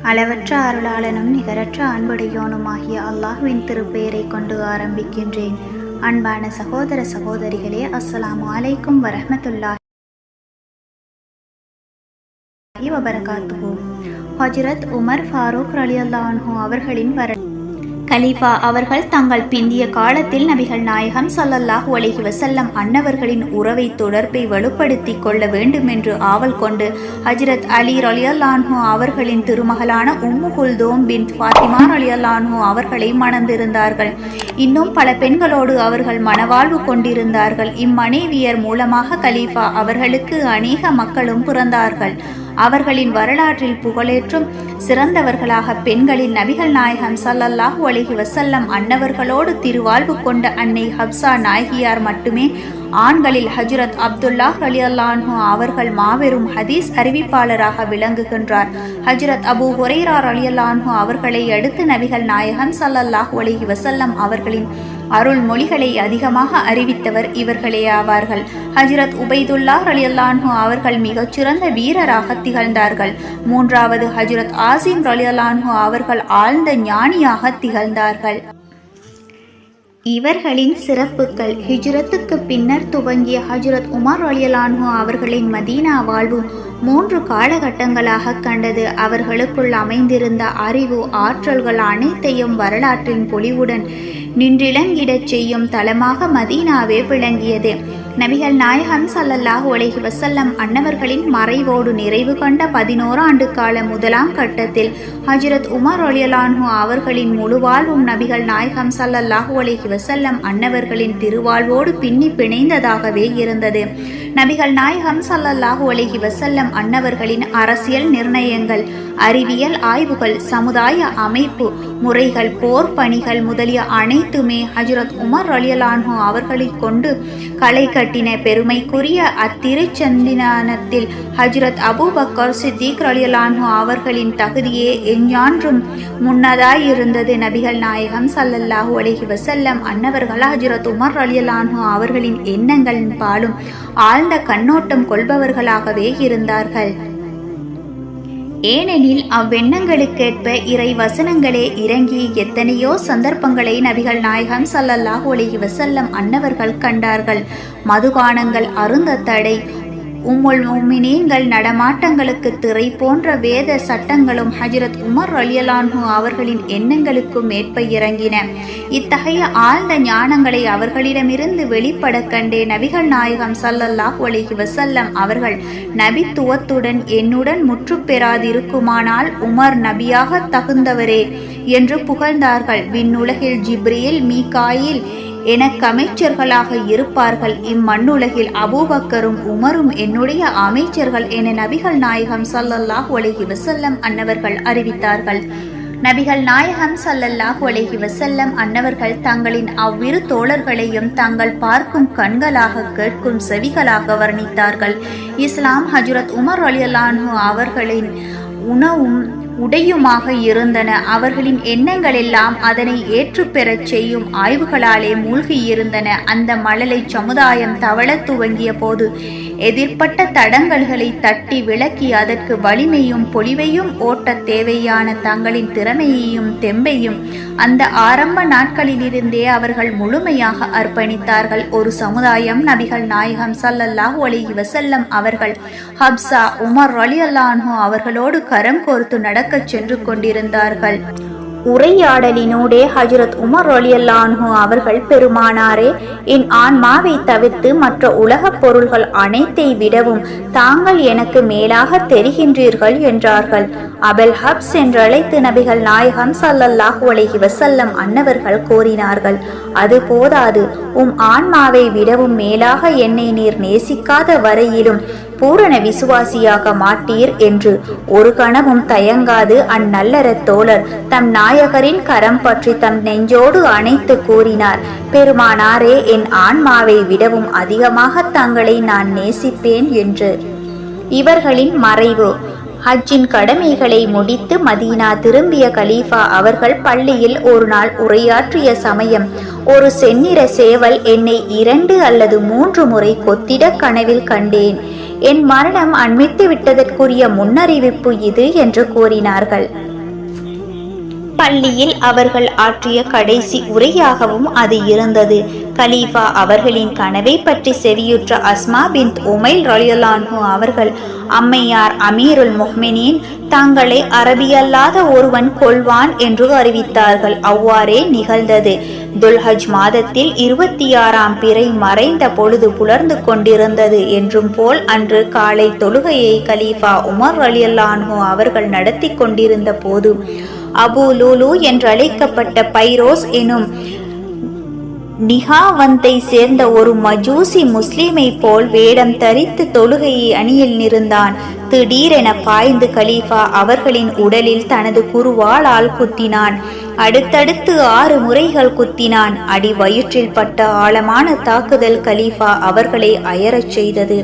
அளவற்ற அருளாளனும் நிகரற்ற அன்புடையோனுமாகிய அல்லாஹ்வின் திருப்பெயரை கொண்டு ஆரம்பிக்கின்றேன். அன்பான சகோதர சகோதரிகளே, அஸ்ஸலாமு அலைக்கும் வரஹ்மத்துல்லாஹி வபரகாத்துஹு. ஹஜ்ரத் உமர் ஃபாரூக் ரலியல்லாஹு அன்ஹு அவர்களின் கலீஃபா அவர்கள் தங்கள் பிந்திய காலத்தில் நபிகள் நாயகம் ஸல்லல்லாஹு அலைஹி வஸல்லம் அன்னவர்களின் உறவை தொடர்பை வலுப்படுத்தி கொள்ள வேண்டும் என்று ஆவல் கொண்டு ஹஜ்ரத் அலி ரலியல்லாஹு அன்ஹு அவர்களின் திருமகளான உம்மு குல்தூம் பின்த் ஃபாத்திமா ரலியல்லாஹு அன்ஹு அவர்களை மணந்திருந்தார்கள். இன்னும் பல பெண்களோடு அவர்கள் மணவாழ்வு கொண்டிருந்தார்கள். இம்மனைவியர் மூலமாக கலீஃபா அவர்களுக்கு அநேக மக்களும் பிறந்தார்கள். அவர்களின் வரலாற்றில் புகழேற்றும் சிறந்தவர்களாக பெண்களில் நபிகள் நாயகம் ஸல்லல்லாஹு அலைஹி வஸல்லம் அன்னவர்களோடு திருவாழ்வு கொண்ட அன்னை ஹப்சா நாயகியார் மட்டுமே. ஆண்களில் ஹஜ்ரத் அப்துல்லாஹ் ரலியல்லாஹு அன்ஹு அவர்கள் மாபெரும் ஹதீஸ் அறிவிப்பாளராக விளங்குகின்றார். ஹஜ்ரத் அபூ ஹுரைரா ரலியல்லாஹு அன்ஹு அவர்களை அடுத்து நபிகள் நாயகம் ஸல்லல்லாஹு அலைஹி வஸல்லம் அவர்களின் அருள் மொழிகளை அதிகமாக அறிவித்தவர் இவர்களே ஆவார்கள். ஹஜ்ரத் உபைதுல்லாஹ் ரலியல்லாஹு அன்ஹு அவர்கள் மிகச்சிறந்த வீரராக திகழ்ந்தார்கள். மூன்றாவது ஹஜ்ரத் ஆசிம் ரலியல்லாஹு அன்ஹு அவர்கள் ஆழ்ந்த ஞானியாக திகழ்ந்தார்கள். இவர்களின் சிறப்புகள்: ஹிஜ்ரத்துக்கு பின்னர் துவங்கிய ஹஜ்ரத் உமர் ரலியல்லாஹு அன்ஹு அவர்களின் மதீனா வாழ்வு 3 காலகட்டங்களாக கண்டது. அவர்களுக்குள் அமைந்திருந்த அறிவு ஆற்றல்கள் அனைத்தையும் வரலாற்றின் பொலிவுடன் நின்றிலங்கிடச் செய்யும் தலமாக மதீனாவே விளங்கியது. நபிகள் நாயகம் ஸல்லல்லாஹு அலைஹி வஸல்லம் அன்னவர்களின் மறைவோடு நிறைவு கண்ட 11 ஆண்டு கால முதலாம் கட்டத்தில் ஹஜ்ரத் உமர் ரலியல்லாஹு அன்ஹு அவர்களின் முழுவாழ்வும் நபிகள் நாயகம் ஸல்லல்லாஹு அலைஹி வஸல்லம் அன்னவர்களின் திருவாழ்வோடு பின்னி பிணைந்ததாகவே இருந்தது. நபிகள் நாயகம் ஸல்லல்லாஹு அலைஹி வஸல்லம் அன்னவர்களின் அரசியல் நிர்ணயங்கள், அறிவியல் ஆய்வுகள், சமுதாய அமைப்பு முறைகள், போர் பணிகள் முதலிய அனைத்துமே ஹஜ்ரத் உமர் ரலியல்லாஹு அன்ஹு அவர்களை கொண்டு களை கட்டின. பெருமைக்குரிய அத்திருச்சந்தினத்தில் ஹஜ்ரத் அபூபக்கர் சித்திக் ரலியல்லாஹு அன்ஹு அவர்களின் தகுதியே எஞ்ஞான்றும் முன்னதாயிருந்தது. நபிகள் நாயகம் ஸல்லல்லாஹு அலைஹி வஸல்லம் அன்னவர்கள் ஹஜ்ரத் உமர் ரலியல்லாஹு அன்ஹு அவர்களின் எண்ணங்களின் பாலும் ஆழ்ந்த கண்ணோட்டம் கொள்பவர்களாகவே இருந்தார்கள். ஏனெனில் அவ்வெண்ணங்களுக்கேற்ப இறை வசனங்களே இறங்கி எத்தனையோ சந்தர்ப்பங்களை நபிகள் நாயகம் ஸல்லல்லாஹு அலைஹி வஸல்லம் அன்னவர்கள் கண்டார்கள். மதுபானங்கள் அருந்த தடை, உம்முல் முஃமினீன்கள் நடமாட்டங்களுக்கு திரை போன்ற வேத சட்டங்களும் ஹஜ்ரத் உமர் ரலியல்லாஹு அன்ஹு அவர்களின் எண்ணங்களுக்கு மேற்ப இறங்கின. இத்தகைய ஆழ்ந்த ஞானங்களை அவர்களிடமிருந்து வெளிப்பட கண்டே நபிகள் நாயகம் ஸல்லல்லாஹு அலைஹி வஸல்லம் அவர்கள் நபித்துவத்துடன் என்னுடன் முற்று பெறாதிருக்குமானால் உமர் நபியாக தகுந்தவரே என்று புகழ்ந்தார்கள். விண்ணுலகில் ஜிப்ரீல், மீகாயில் எனக்கு அமைச்சர்களாக இருப்பார்கள். இம்மண்ணுலகில் அபூபக்கரும் உமரும் என்னுடைய அமைச்சர்கள் என நபிகள் நாயகம் ஸல்லல்லாஹு அலைஹி வஸல்லம் அன்னவர்கள் அறிவித்தார்கள். நபிகள் நாயகம் ஸல்லல்லாஹு அலைஹி வஸல்லம் அன்னவர்கள் தங்களின் அவ்விரு தோழர்களையும் தங்கள் பார்க்கும் கண்களாக, கேட்கும் செவிகளாக வர்ணித்தார்கள். இஸ்லாம் ஹஜ்ரத் உமர் ரலியல்லாஹு அன்ஹு அவர்களின் உணவும் உடையுமாக இருந்தன. அவர்களின் எண்ணங்கள் எல்லாம் அதனை ஏற்று பெறச் செய்யும் ஆய்வுகளாலே மூழ்கியிருந்தன. அந்த மழலை சமுதாயம் தவள துவங்கிய போது எதிர்ப்பட்ட தடங்கல்களை தட்டி விளக்கி அதற்கு வலிமையும் பொலிவையும் ஓட்ட தேவையான தங்களின் திறமையையும் தெம்பையும் அந்த ஆரம்ப நாட்களிலிருந்தே அவர்கள் முழுமையாக அர்ப்பணித்தார்கள். ஒரு சமுதாயம் நபிகள் நாயகம் ஸல்லல்லாஹு அலைஹி வஸல்லம் அவர்கள் ஹப்சா, உமர் ரலியல்லாஹு அன்ஹு அவர்களோடு கரம் கோர்த்து நடக்கச் சென்று கொண்டிருந்தார்கள். உரையாடலினூடே ஹஜ்ரத் உமர் ரலியல்லாஹு அன்ஹு அவர்கள், பெருமானாரே, என் ஆன்மாவை தவிர்த்து மற்ற உலகப் பொருள்கள் அனைத்தை விடவும் தாங்கள் எனக்கு மேலாக தெரிகின்றீர்கள் என்றார்கள். அபல் ஹப்ஸ் என்றழைத்து நபிகள் நாயகம் ஸல்லல்லாஹு அலைஹி வஸல்லம் அன்னவர்கள் கோரினார்கள், அது போதாது, ஆன்மாவை விடவும் மேலாக என்னை நீர் நேசிக்காத வரையிலும் பூரண விசுவாசியாக மாட்டீர் என்று ஒரு கணமும் தயங்காது அந்நல்லற தோழர் தம் நாயகரின் கரம் பற்றி தம் நெஞ்சோடு அணைத்து கூறினார், பெருமானாரே, என் ஆன்மாவை விடவும் அதிகமாக தங்களை நான் நேசிப்பேன் என்று. இவர்களின் மறைவு: ஹஜ்ஜின் கடமைகளை முடித்து மதீனா திரும்பிய கலீஃபா அவர்கள் பள்ளியில் ஒரு நாள் உரையாற்றிய சமயம் ஒரு செந்நிற சேவல் என்னை 2 அல்லது 3 முறை கொத்திட கனவில் கண்டேன். என் மரணம் அண்மித்து விட்டதற்குரிய முன்னறிவிப்பு இது என்று கூறினார்கள். பள்ளியில் அவர்கள் ஆற்றிய கடைசி உரையாகவும் அது இருந்தது. கலீஃபா அவர்களின் கனவை பற்றி செவியுற்ற அஸ்மா பின்த் உமைல் ரலியல்லாஹு அவர்கள், அம்மையார் அமீருல் முஹ்மினீன் தங்களை அரபியல்லாத ஒருவன் கொள்வான் என்று அறிவித்தார்கள். அவ்வாறே நிகழ்ந்தது. துல்ஹஜ் மாதத்தில் 26ஆம் பிறை மறைந்த பொழுது புலர்ந்து கொண்டிருந்தது என்றும் போல் அன்று காலை தொழுகையை கலீஃபா உமர் ரலியல்லாஹு அவர்கள் நடத்தி கொண்டிருந்த போது அபு லூலு என்றழைக்கப்பட்ட பைரோஸ் எனும் நிகாவந்தை சேர்ந்த ஒரு மஜூசி முஸ்லிமை போல் வேடம் தரித்து தொழுகையை அணியில் நின்றான். திடீரென பாய்ந்து கலீஃபா அவர்களின் உடலில் தனது குருவாளால் குத்தினான். அடுத்தடுத்து 6 முறைகள் குத்தினான். அடி வயிற்றில் பட்ட ஆழமான தாக்குதல் கலீஃபா அவர்களை அயரச் செய்தது.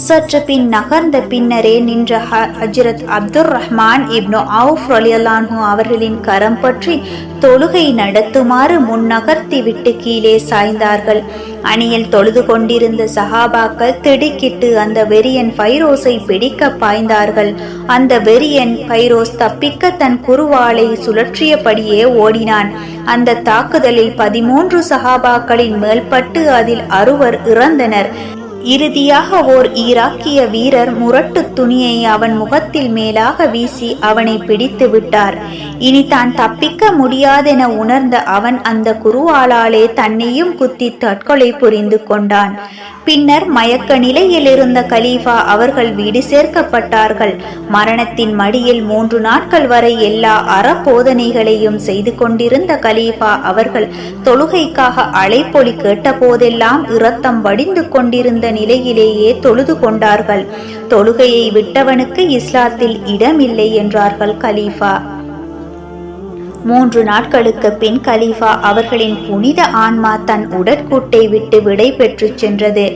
சற்று பின் நகர்ந்த பின்னரே நின்ற ஹஜ்ரத் அப்துர் ரஹ்மான் இப்னு அவுஃப் ரலியல்லாஹு அவர்களின் கரம் பற்றி தொழுகை நடத்துமாறு முன்னகர்த்தி விட்டு கீழே சாய்ந்தார்கள். அணியில் தொழுது கொண்டிருந்த சஹாபாக்கள் திடுக்கிட்டு அந்த வெறியன் பைரோஸை பிடிக்க பாய்ந்தார்கள். அந்த வெறியன் பைரோஸ் தப்பிக்க தன் குருவாளை சுழற்றியபடியே ஓடினான். அந்த தாக்குதலில் 13 சஹாபாக்களின் மேல்பட்டு அதில் 6 இறந்தனர். இறுதியாக ஓர் ஈராக்கிய வீரர் முரட்டு துணியை அவன் முகத்தில் மேலாக வீசி அவனை பிடித்து விட்டார். இனி தான் தப்பிக்க முடியாதென உணர்ந்த அவன் அந்த குருவாளாலே தன்னையும் குத்தி தற்கொலை புரிந்து கொண்டான். பின்னர் மயக்க நிலையில் இருந்த கலீஃபா அவர்கள் வீடு சேர்க்கப்பட்டார்கள். மரணத்தின் மடியில் 3 நாட்கள் வரை எல்லா அறப்போதனைகளையும் செய்து கொண்டிருந்த கலீஃபா அவர்கள் தொழுகைக்காக அழைப்பொலி கேட்ட போதெல்லாம் இரத்தம் வடிந்து கொண்டிருந்த நிலையிலேயே தொழுது கொண்டார்கள். தொழுகையை விட்டவனுக்கு இஸ்லாத்தில் இடமில்லை என்றார்கள் கலீஃபா. 3 நாட்களுக்கு பின் கலீஃபா அவர்களின் புனித ஆன்மா தன் உடற்கூட்டை விட்டு விடை பெற்று சென்றது.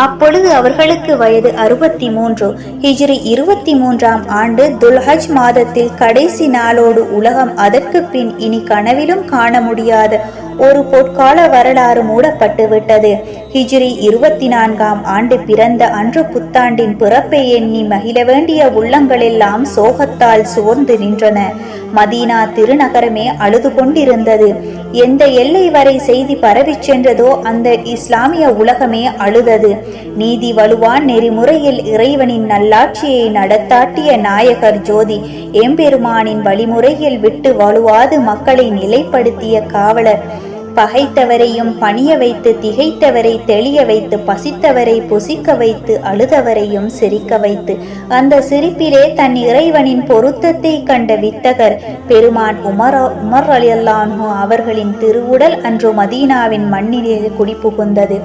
அப்பொழுது அவர்களுக்கு வயது 63. ஹிஜ்ரி 23ஆம் ஆண்டு துல்ஹஜ் மாதத்தில் கடைசி நாளோடு உலகம் அதற்கு பின் இனி கனவிலும் காண முடியாத ஒரு பொற்கால வரலாறு மூடப்பட்டு விட்டது. ஹிஜ்ரி 24ஆம் ஆண்டு பிறந்த அன்று புத்தாண்டின் பிறப்பை எண்ணி மகிழ வேண்டிய உள்ளங்களெல்லாம் சோகத்தால் சோர்ந்து நின்றன. மதீனா திருநகரமே அழுது கொண்டிருந்தது. எந்த எல்லை வரை செய்தி பரவி சென்றதோ அந்த இஸ்லாமிய உலகமே அழுதது. நீதி வலுவான் நெறிமுறையில் இறைவனின் நல்லாட்சியை நடத்தாட்டிய நாயகர் ஜோதி எம்பெருமானின் வழிமுறையில் விட்டு வலுவாது மக்களை நிலைப்படுத்திய காவலர், பகைத்தவரையும் பணிய வைத்து திகைத்தவரை தெளிய வைத்து பசித்தவரை புசிக்க வைத்து அழுதவரையும் சிரிக்க வைத்து அந்த சிரிப்பிலே தன் இறைவனின் பொருத்தத்தை கண்ட வித்தகர் பெருமான் உமர் ரலியல்லாஹு அவர்களின் திருவுடல் அன்று மதீனாவின் மண்ணிலே குடிபுகுந்தது.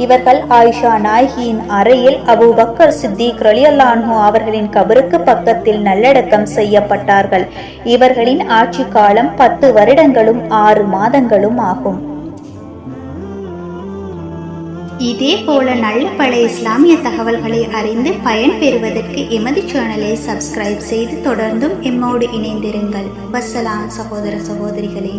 இவர்கள் ஆயிஷா நாயகியின் அறையில் அபூபக்கர் சித்திக் ரலியல்லாஹு அவர்களின் கபருக்கு பக்கத்தில் நல்லடக்கம் செய்யப்பட்டார்கள். இவர்களின் ஆட்சி காலம் 10 வருடங்களும் 6 மாதங்களும் ஆகும். இதே போல நல்ல பல இஸ்லாமிய தகவல்களை அறிந்து பயன்பெறுவதற்கு எமது சேனலை சப்ஸ்கிரைப் செய்து தொடர்ந்தும் எம்மோடு இணைந்திருங்கள். வஸ்ஸலாம் சகோதர சகோதரிகளே.